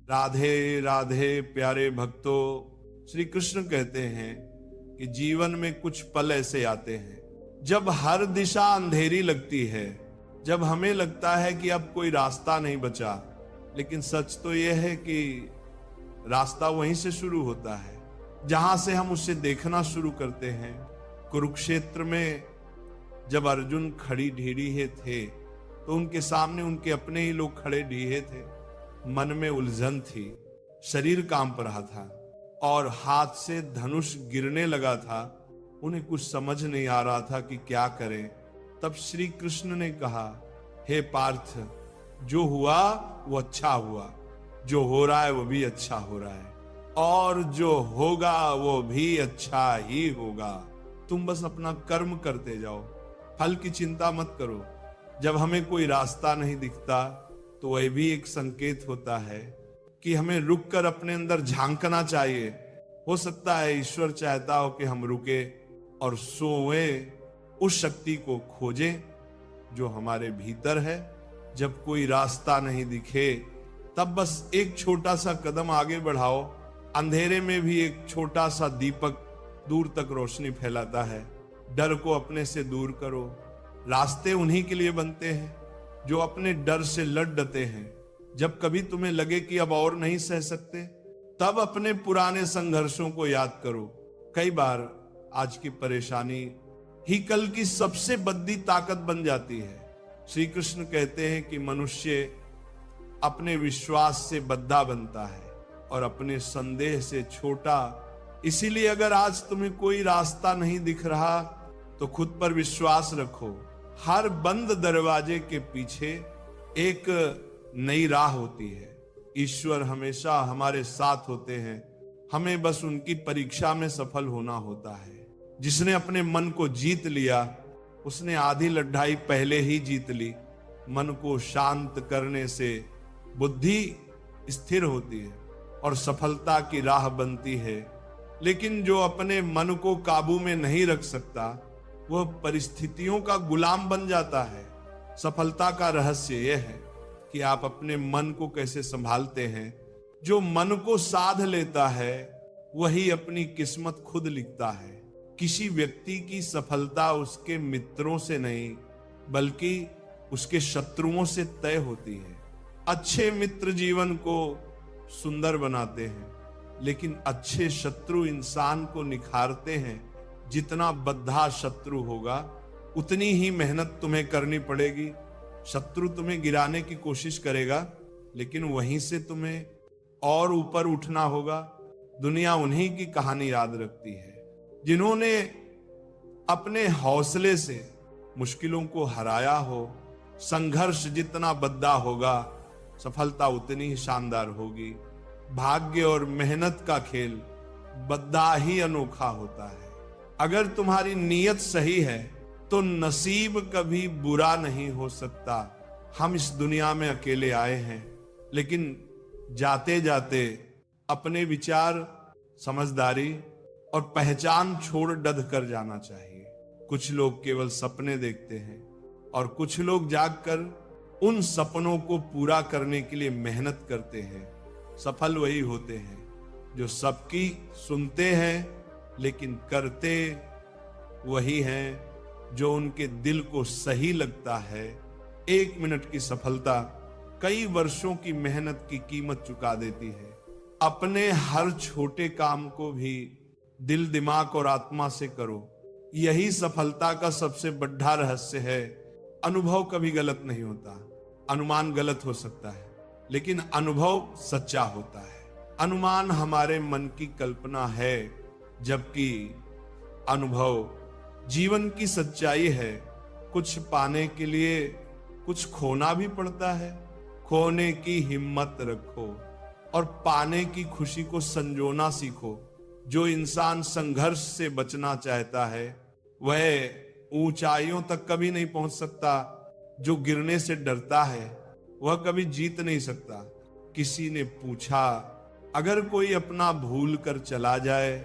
राधे राधे प्यारे भक्तों, श्री कृष्ण कहते हैं कि जीवन में कुछ पल ऐसे आते हैं जब हर दिशा अंधेरी लगती है, जब हमें लगता है कि अब कोई रास्ता नहीं बचा। लेकिन सच तो यह है कि रास्ता वहीं से शुरू होता है जहां से हम उसे देखना शुरू करते हैं। कुरुक्षेत्र में जब अर्जुन खड़ी ढीढ़ी थे तो उनके सामने उनके अपने ही लोग खड़े ढीढ़े थे। मन में उलझन थी, शरीर कांप रहा था और हाथ से धनुष गिरने लगा था। उन्हें कुछ समझ नहीं आ रहा था कि क्या करें। तब श्री कृष्ण ने कहा, हे पार्थ, जो हुआ वो अच्छा हुआ, जो हो रहा है वो भी अच्छा हो रहा है, और जो होगा वो भी अच्छा ही होगा। तुम बस अपना कर्म करते जाओ, फल की चिंता मत करो। जब हमें कोई रास्ता नहीं दिखता तो वह भी एक संकेत होता है कि हमें रुककर अपने अंदर झांकना चाहिए। हो सकता है ईश्वर चाहता हो कि हम रुके और सोए, उस शक्ति को खोजें जो हमारे भीतर है। जब कोई रास्ता नहीं दिखे तब बस एक छोटा सा कदम आगे बढ़ाओ। अंधेरे में भी एक छोटा सा दीपक दूर तक रोशनी फैलाता है। डर को अपने से दूर करो। रास्ते उन्हीं के लिए बनते हैं जो अपने डर से लड़ डटे हैं। जब कभी तुम्हें लगे कि अब और नहीं सह सकते, तब अपने पुराने संघर्षों को याद करो। कई बार आज की परेशानी ही कल की सबसे बड़ी ताकत बन जाती है। श्री कृष्ण कहते हैं कि मनुष्य अपने विश्वास से बद्धा बनता है और अपने संदेह से छोटा। इसीलिए अगर आज तुम्हें कोई रास्ता नहीं दिख रहा तो खुद पर विश्वास रखो। हर बंद दरवाजे के पीछे एक नई राह होती है। ईश्वर हमेशा हमारे साथ होते हैं, हमें बस उनकी परीक्षा में सफल होना होता है। जिसने अपने मन को जीत लिया उसने आधी लड़ाई पहले ही जीत ली। मन को शांत करने से बुद्धि स्थिर होती है और सफलता की राह बनती है। लेकिन जो अपने मन को काबू में नहीं रख सकता वह परिस्थितियों का गुलाम बन जाता है। सफलता का रहस्य यह है कि आप अपने मन को कैसे संभालते हैं। जो मन को साध लेता है वही अपनी किस्मत खुद लिखता है। किसी व्यक्ति की सफलता उसके मित्रों से नहीं बल्कि उसके शत्रुओं से तय होती है। अच्छे मित्र जीवन को सुंदर बनाते हैं, लेकिन अच्छे शत्रु इंसान को निखारते हैं। जितना बद्धा शत्रु होगा उतनी ही मेहनत तुम्हें करनी पड़ेगी। शत्रु तुम्हें गिराने की कोशिश करेगा, लेकिन वहीं से तुम्हें और ऊपर उठना होगा। दुनिया उन्हीं की कहानी याद रखती है जिन्होंने अपने हौसले से मुश्किलों को हराया हो। संघर्ष जितना बद्धा होगा सफलता उतनी ही शानदार होगी। भाग्य और मेहनत का खेल बद्धा ही अनोखा होता है। अगर तुम्हारी नीयत सही है तो नसीब कभी बुरा नहीं हो सकता। हम इस दुनिया में अकेले आए हैं, लेकिन जाते जाते अपने विचार, समझदारी और पहचान छोड़ डध कर जाना चाहिए। कुछ लोग केवल सपने देखते हैं और कुछ लोग जागकर उन सपनों को पूरा करने के लिए मेहनत करते हैं। सफल वही होते हैं जो सबकी सुनते हैं लेकिन करते वही हैं जो उनके दिल को सही लगता है। 1 मिनट की सफलता कई वर्षों की मेहनत की कीमत चुका देती है। अपने हर छोटे काम को भी दिल, दिमाग और आत्मा से करो। यही सफलता का सबसे बड़ा रहस्य है। अनुभव कभी गलत नहीं होता। अनुमान गलत हो सकता है, लेकिन अनुभव सच्चा होता है। अनुमान हमारे मन की कल्पना है, जबकि अनुभव जीवन की सच्चाई है। कुछ पाने के लिए कुछ खोना भी पड़ता है। खोने की हिम्मत रखो और पाने की खुशी को संजोना सीखो। जो इंसान संघर्ष से बचना चाहता है वह ऊंचाइयों तक कभी नहीं पहुंच सकता। जो गिरने से डरता है वह कभी जीत नहीं सकता। किसी ने पूछा, अगर कोई अपना भूल कर चला जाए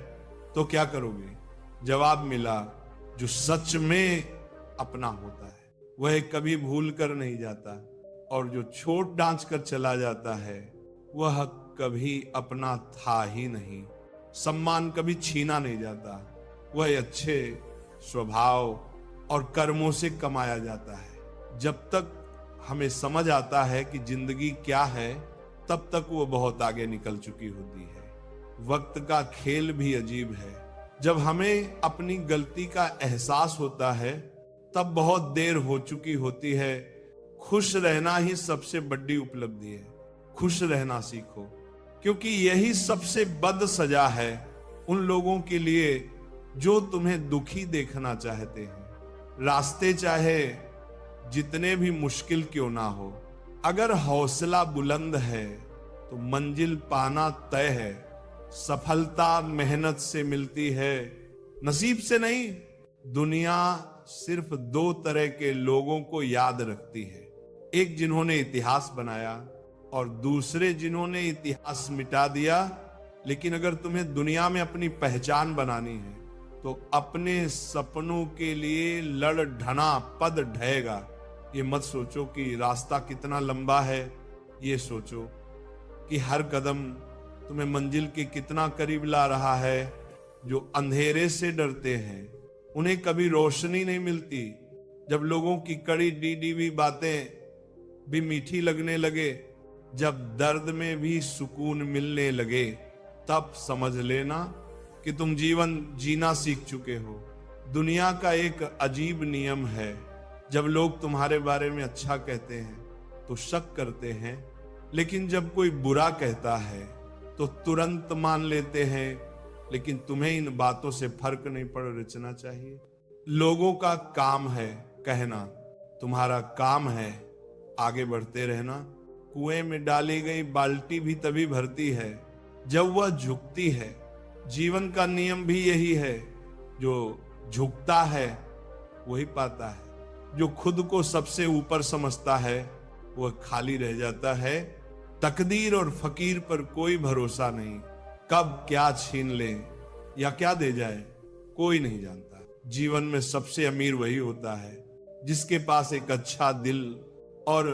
तो क्या करोगे? जवाब मिला, जो सच में अपना होता है वह कभी भूल कर नहीं जाता, और जो छोट डांच कर चला जाता है वह कभी अपना था ही नहीं। सम्मान कभी छीना नहीं जाता, वह अच्छे स्वभाव और कर्मों से कमाया जाता है। जब तक हमें समझ आता है कि जिंदगी क्या है, तब तक वो बहुत आगे निकल चुकी होती है। वक्त का खेल भी अजीब है। जब हमें अपनी गलती का एहसास होता है, तब बहुत देर हो चुकी होती है। खुश रहना ही सबसे बड़ी उपलब्धि है। खुश रहना सीखो, क्योंकि यही सबसे बद सजा है उन लोगों के लिए जो तुम्हें दुखी देखना चाहते हैं। रास्ते चाहे जितने भी मुश्किल क्यों ना हो, अगर हौसला बुलंद है तो मंजिल पाना तय है। सफलता मेहनत से मिलती है, नसीब से नहीं। दुनिया सिर्फ दो तरह के लोगों को याद रखती है, एक जिन्होंने इतिहास बनाया और दूसरे जिन्होंने इतिहास मिटा दिया। लेकिन अगर तुम्हें दुनिया में अपनी पहचान बनानी है तो अपने सपनों के लिए लड़ ढना पद ढहेगा। ये मत सोचो कि रास्ता कितना लंबा है, ये सोचो कि हर कदम तुम्हें मंजिल के कितना करीब ला रहा है। जो अंधेरे से डरते हैं उन्हें कभी रोशनी नहीं मिलती। जब लोगों की कड़ी डीडीवी बातें भी मीठी लगने लगे, जब दर्द में भी सुकून मिलने लगे, तब समझ लेना कि तुम जीवन जीना सीख चुके हो। दुनिया का एक अजीब नियम है, जब लोग तुम्हारे बारे में अच्छा कहते हैं तो शक करते हैं, लेकिन जब कोई बुरा कहता है तो तुरंत मान लेते हैं। लेकिन तुम्हें इन बातों से फर्क नहीं पड़ रचना चाहिए। लोगों का काम है कहना, तुम्हारा काम है आगे बढ़ते रहना। कुएं में डाली गई बाल्टी भी तभी भरती है जब वह झुकती है। जीवन का नियम भी यही है, जो झुकता है वही पाता है। जो खुद को सबसे ऊपर समझता है वह खाली रह जाता है। तकदीर और फकीर पर कोई भरोसा नहीं, कब क्या छीन ले या क्या दे जाए कोई नहीं जानता। जीवन में सबसे अमीर वही होता है जिसके पास एक अच्छा दिल और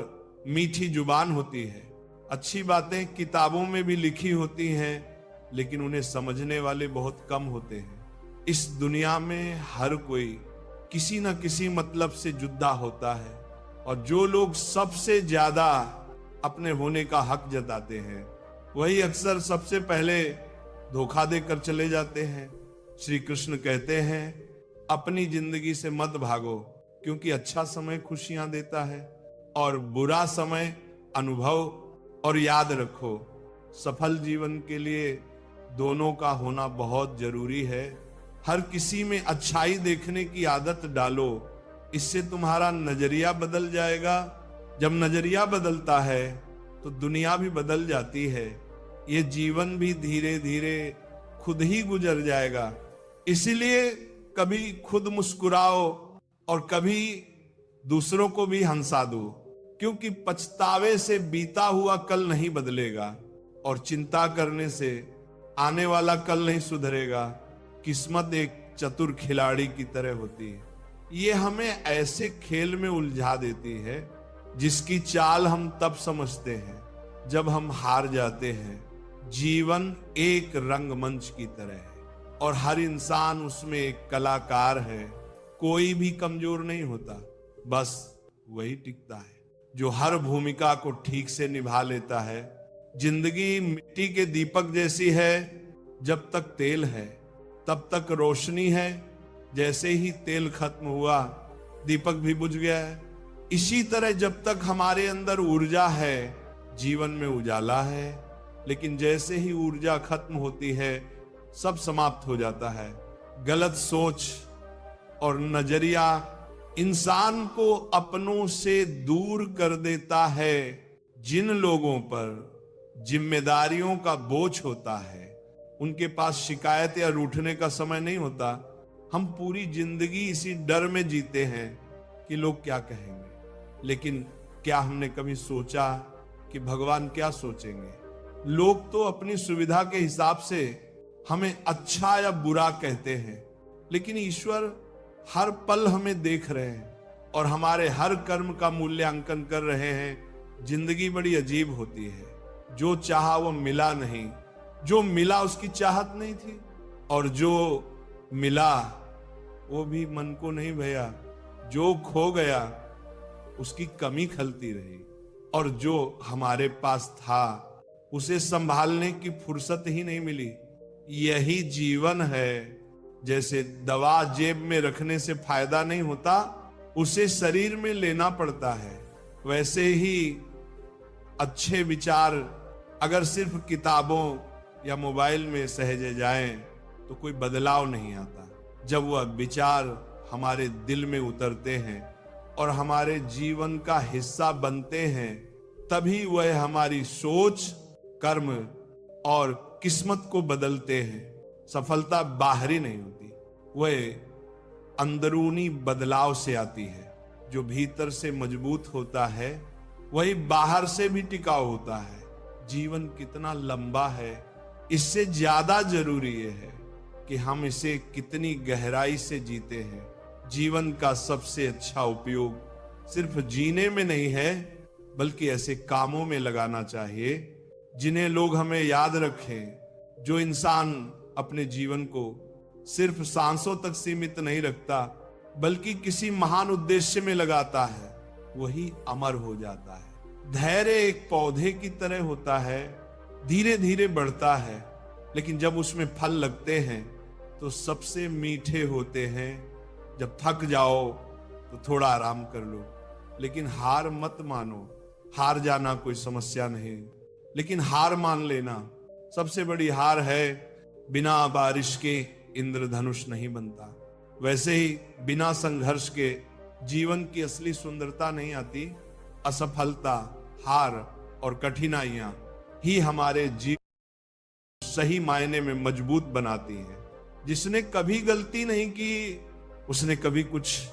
मीठी जुबान होती है। अच्छी बातें किताबों में भी लिखी होती हैं, लेकिन उन्हें समझने वाले बहुत कम होते हैं। इस दुनिया में हर कोई किसी न किसी मतलब से जुदा होता है, और जो लोग सबसे ज्यादा अपने होने का हक जताते हैं वही अक्सर सबसे पहले धोखा देकर चले जाते हैं। श्री कृष्ण कहते हैं, अपनी जिंदगी से मत भागो, क्योंकि अच्छा समय खुशियां देता है और बुरा समय अनुभव। और याद रखो, सफल जीवन के लिए दोनों का होना बहुत जरूरी है। हर किसी में अच्छाई देखने की आदत डालो, इससे तुम्हारा नजरिया बदल जाएगा। जब नजरिया बदलता है तो दुनिया भी बदल जाती है। ये जीवन भी धीरे धीरे खुद ही गुजर जाएगा। इसीलिए कभी खुद मुस्कुराओ और कभी दूसरों को भी हंसा दो, क्योंकि पछतावे से बीता हुआ कल नहीं बदलेगा और चिंता करने से आने वाला कल नहीं सुधरेगा। किस्मत एक चतुर खिलाड़ी की तरह होती है, ये हमें ऐसे खेल में उलझा देती है जिसकी चाल हम तब समझते हैं जब हम हार जाते हैं। जीवन एक रंगमंच की तरह है और हर इंसान उसमें एक कलाकार है। कोई भी कमजोर नहीं होता, बस वही टिकता है जो हर भूमिका को ठीक से निभा लेता है। जिंदगी मिट्टी के दीपक जैसी है, जब तक तेल है तब तक रोशनी है। जैसे ही तेल खत्म हुआ दीपक भी बुझ गया है। इसी तरह जब तक हमारे अंदर ऊर्जा है जीवन में उजाला है, लेकिन जैसे ही ऊर्जा खत्म होती है सब समाप्त हो जाता है। गलत सोच और नजरिया इंसान को अपनों से दूर कर देता है। जिन लोगों पर जिम्मेदारियों का बोझ होता है उनके पास शिकायत या रूठने का समय नहीं होता। हम पूरी जिंदगी इसी डर में जीते हैं कि लोग क्या कहेंगे, लेकिन क्या हमने कभी सोचा कि भगवान क्या सोचेंगे? लोग तो अपनी सुविधा के हिसाब से हमें अच्छा या बुरा कहते हैं, लेकिन ईश्वर हर पल हमें देख रहे हैं और हमारे हर कर्म का मूल्यांकन कर रहे हैं। जिंदगी बड़ी अजीब होती है। जो चाहा वो मिला नहीं, जो मिला उसकी चाहत नहीं थी, और जो मिला वो भी मन को नहीं भया, जो खो गया उसकी कमी खलती रही, और जो हमारे पास था उसे संभालने की फुर्सत ही नहीं मिली। यही जीवन है। जैसे दवा जेब में रखने से फायदा नहीं होता, उसे शरीर में लेना पड़ता है, वैसे ही अच्छे विचार अगर सिर्फ किताबों या मोबाइल में सहेजे जाएं तो कोई बदलाव नहीं आता। जब वह विचार हमारे दिल में उतरते हैं और हमारे जीवन का हिस्सा बनते हैं, तभी वह हमारी सोच, कर्म और किस्मत को बदलते हैं। सफलता बाहरी नहीं होती, वह अंदरूनी बदलाव से आती है। जो भीतर से मजबूत होता है वही बाहर से भी टिकाऊ होता है। जीवन कितना लंबा है, इससे ज्यादा जरूरी ये है कि हम इसे कितनी गहराई से जीते हैं। जीवन का सबसे अच्छा उपयोग सिर्फ जीने में नहीं है, बल्कि ऐसे कामों में लगाना चाहिए जिन्हें लोग हमें याद रखें। जो इंसान अपने जीवन को सिर्फ सांसों तक सीमित नहीं रखता, बल्कि किसी महान उद्देश्य में लगाता है, वही अमर हो जाता है। धैर्य एक पौधे की तरह होता है, धीरे धीरे बढ़ता है, लेकिन जब उसमें फल लगते हैं तो सबसे मीठे होते हैं। जब थक जाओ तो थोड़ा आराम कर लो, लेकिन हार मत मानो। हार जाना कोई समस्या नहीं, लेकिन हार मान लेना सबसे बड़ी हार है। बिना बारिश के इंद्रधनुष नहीं बनता, वैसे ही बिना संघर्ष के जीवन की असली सुंदरता नहीं आती। असफलता, हार और कठिनाइयां ही हमारे जीवन सही मायने में मजबूत बनाती है। जिसने कभी गलती नहीं की, उसने कभी कुछ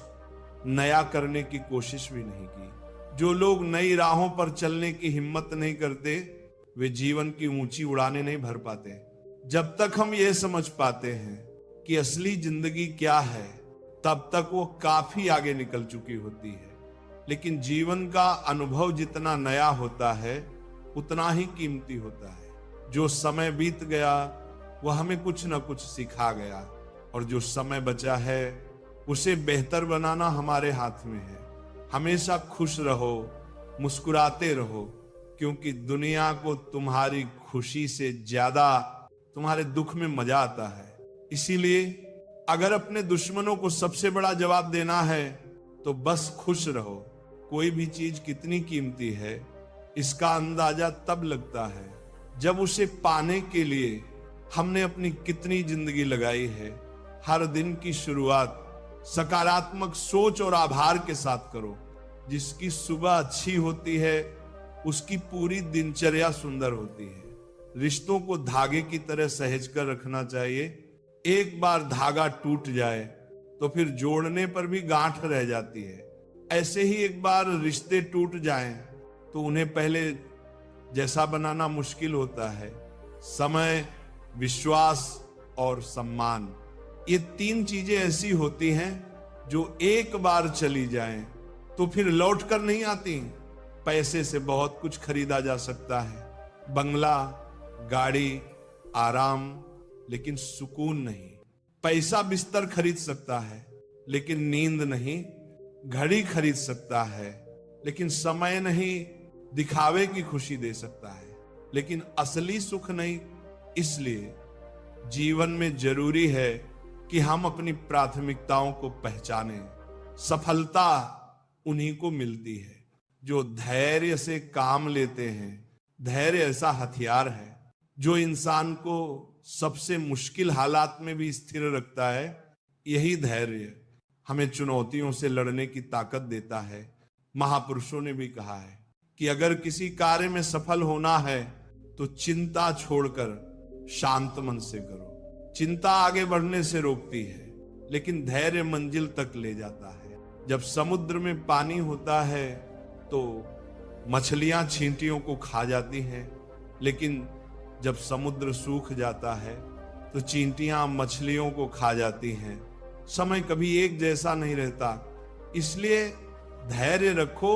नया करने की कोशिश भी नहीं की। जो लोग नई राहों पर चलने की हिम्मत नहीं करते, वे जीवन की ऊंची उड़ानें नहीं भर पाते। जब तक हम ये समझ पाते हैं कि असली जिंदगी क्या है, तब तक वो काफी आगे निकल चुकी होती है। लेकिन जीवन का अनुभव जितना नया होता है, उतना ही कीमती होता है। जो समय बीत गया वह हमें कुछ न कुछ सिखा गया, और जो समय बचा है उसे बेहतर बनाना हमारे हाथ में है। हमेशा खुश रहो, मुस्कुराते रहो, क्योंकि दुनिया को तुम्हारी खुशी से ज्यादा तुम्हारे दुख में मजा आता है। इसीलिए अगर अपने दुश्मनों को सबसे बड़ा जवाब देना है तो बस खुश रहो। कोई भी चीज कितनी कीमती है, इसका अंदाजा तब लगता है जब उसे पाने के लिए हमने अपनी कितनी जिंदगी लगाई है। हर दिन की शुरुआत सकारात्मक सोच और आभार के साथ करो। जिसकी सुबह अच्छी होती है, उसकी पूरी दिनचर्या सुंदर होती है। रिश्तों को धागे की तरह सहेज कर रखना चाहिए। एक बार धागा टूट जाए तो फिर जोड़ने पर भी गांठ रह जाती है। ऐसे ही एक बार रिश्ते टूट जाएं तो उन्हें पहले जैसा बनाना मुश्किल होता है। समय, विश्वास और सम्मान, ये तीन चीजें ऐसी होती हैं जो एक बार चली जाएं तो फिर लौट कर नहीं आती। पैसे से बहुत कुछ खरीदा जा सकता है, बंगला, गाड़ी, आराम, लेकिन सुकून नहीं। पैसा बिस्तर खरीद सकता है, लेकिन नींद नहीं। घड़ी खरीद सकता है, लेकिन समय नहीं। दिखावे की खुशी दे सकता है, लेकिन असली सुख नहीं। इसलिए जीवन में जरूरी है कि हम अपनी प्राथमिकताओं को पहचानें। सफलता उन्हीं को मिलती है जो धैर्य से काम लेते हैं। धैर्य ऐसा हथियार है जो इंसान को सबसे मुश्किल हालात में भी स्थिर रखता है। यही धैर्य हमें चुनौतियों से लड़ने की ताकत देता है। महापुरुषों ने भी कहा है कि अगर किसी कार्य में सफल होना है तो चिंता छोड़कर शांत मन से करो। चिंता आगे बढ़ने से रोकती है, लेकिन धैर्य मंजिल तक ले जाता है। जब समुद्र में पानी होता है तो मछलियां चींटियों को खा जाती हैं, लेकिन जब समुद्र सूख जाता है तो चींटियां मछलियों को खा जाती हैं। समय कभी एक जैसा नहीं रहता, इसलिए धैर्य रखो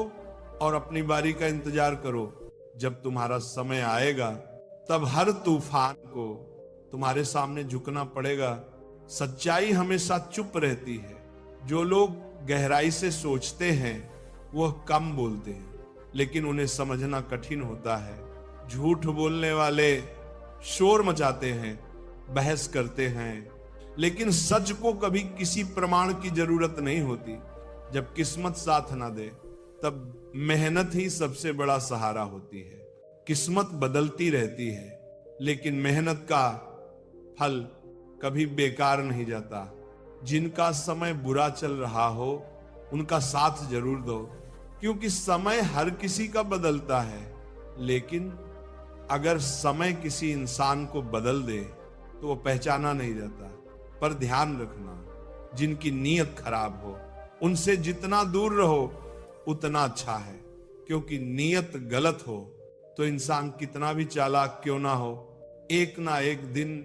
और अपनी बारी का इंतजार करो। जब तुम्हारा समय आएगा तब हर तूफान को तुम्हारे सामने झुकना पड़ेगा। सच्चाई हमेशा चुप रहती है। जो लोग गहराई से सोचते हैं वह कम बोलते हैं, लेकिन उन्हें समझना कठिन होता है। झूठ बोलने वाले शोर मचाते हैं, बहस करते हैं, लेकिन सच को कभी किसी प्रमाण की जरूरत नहीं होती। जब किस्मत साथ ना दे तब मेहनत ही सबसे बड़ा सहारा होती है। किस्मत बदलती रहती है, लेकिन मेहनत का फल कभी बेकार नहीं जाता। जिनका समय बुरा चल रहा हो उनका साथ जरूर दो, क्योंकि समय हर किसी का बदलता है, लेकिन अगर समय किसी इंसान को बदल दे तो वो पहचाना नहीं जाता। पर ध्यान रखना, जिनकी नीयत खराब हो उनसे जितना दूर रहो उतना अच्छा है, क्योंकि नीयत गलत हो तो इंसान कितना भी चालाक क्यों ना हो, एक ना एक दिन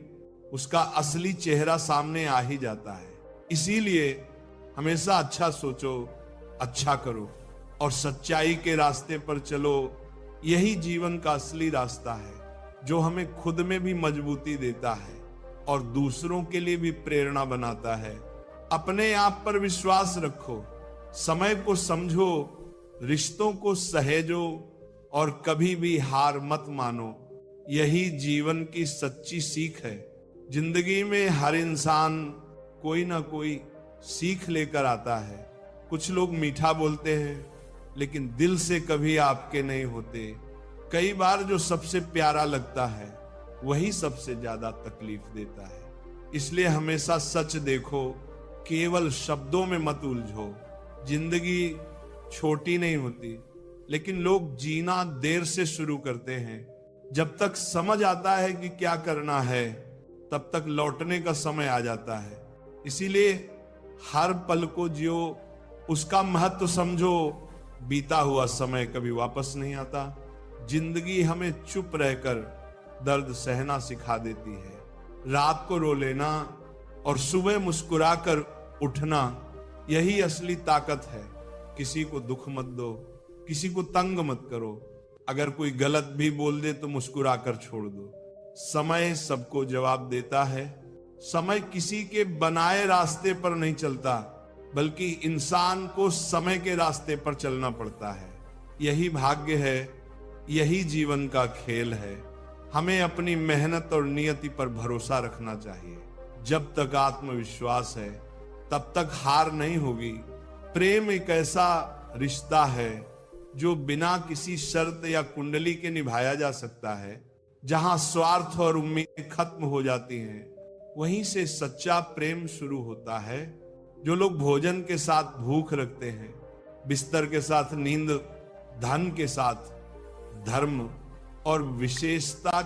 उसका असली चेहरा सामने आ ही जाता है। इसीलिए हमेशा अच्छा सोचो, अच्छा करो और सच्चाई के रास्ते पर चलो। यही जीवन का असली रास्ता है, जो हमें खुद में भी मजबूती देता है और दूसरों के लिए भी प्रेरणा बनाता है। अपने आप पर विश्वास रखो, समय को समझो, रिश्तों को सहेजो और कभी भी हार मत मानो। यही जीवन की सच्ची सीख है। जिंदगी में हर इंसान कोई ना कोई सीख लेकर आता है। कुछ लोग मीठा बोलते हैं, लेकिन दिल से कभी आपके नहीं होते। कई बार जो सबसे प्यारा लगता है वही सबसे ज्यादा तकलीफ देता है। इसलिए हमेशा सच देखो, केवल शब्दों में मत उलझो। जिंदगी छोटी नहीं होती, लेकिन लोग जीना देर से शुरू करते हैं। जब तक समझ आता है कि क्या करना है, तब तक लौटने का समय आ जाता है। इसीलिए हर पल को जियो, उसका महत्व समझो। बीता हुआ समय कभी वापस नहीं आता। जिंदगी हमें चुप रहकर दर्द सहना सिखा देती है। रात को रो लेना और सुबह मुस्कुराकर उठना, यही असली ताकत है। किसी को दुख मत दो, किसी को तंग मत करो। अगर कोई गलत भी बोल दे तो मुस्कुराकर छोड़ दो। समय सबको जवाब देता है। समय किसी के बनाए रास्ते पर नहीं चलता, बल्कि इंसान को समय के रास्ते पर चलना पड़ता है। यही भाग्य है, यही जीवन का खेल है। हमें अपनी मेहनत और नियति पर भरोसा रखना चाहिए। जब तक आत्मविश्वास है तब तक हार नहीं होगी। प्रेम एक ऐसा रिश्ता है जो बिना किसी शर्त या कुंडली के निभाया जा सकता है। जहां स्वार्थ और उम्मीद खत्म हो जाती हैं, वहीं से सच्चा प्रेम शुरू होता है। जो लोग भोजन के साथ भूख रखते हैं, बिस्तर के साथ नींद, धन के साथ धर्म और विशेषता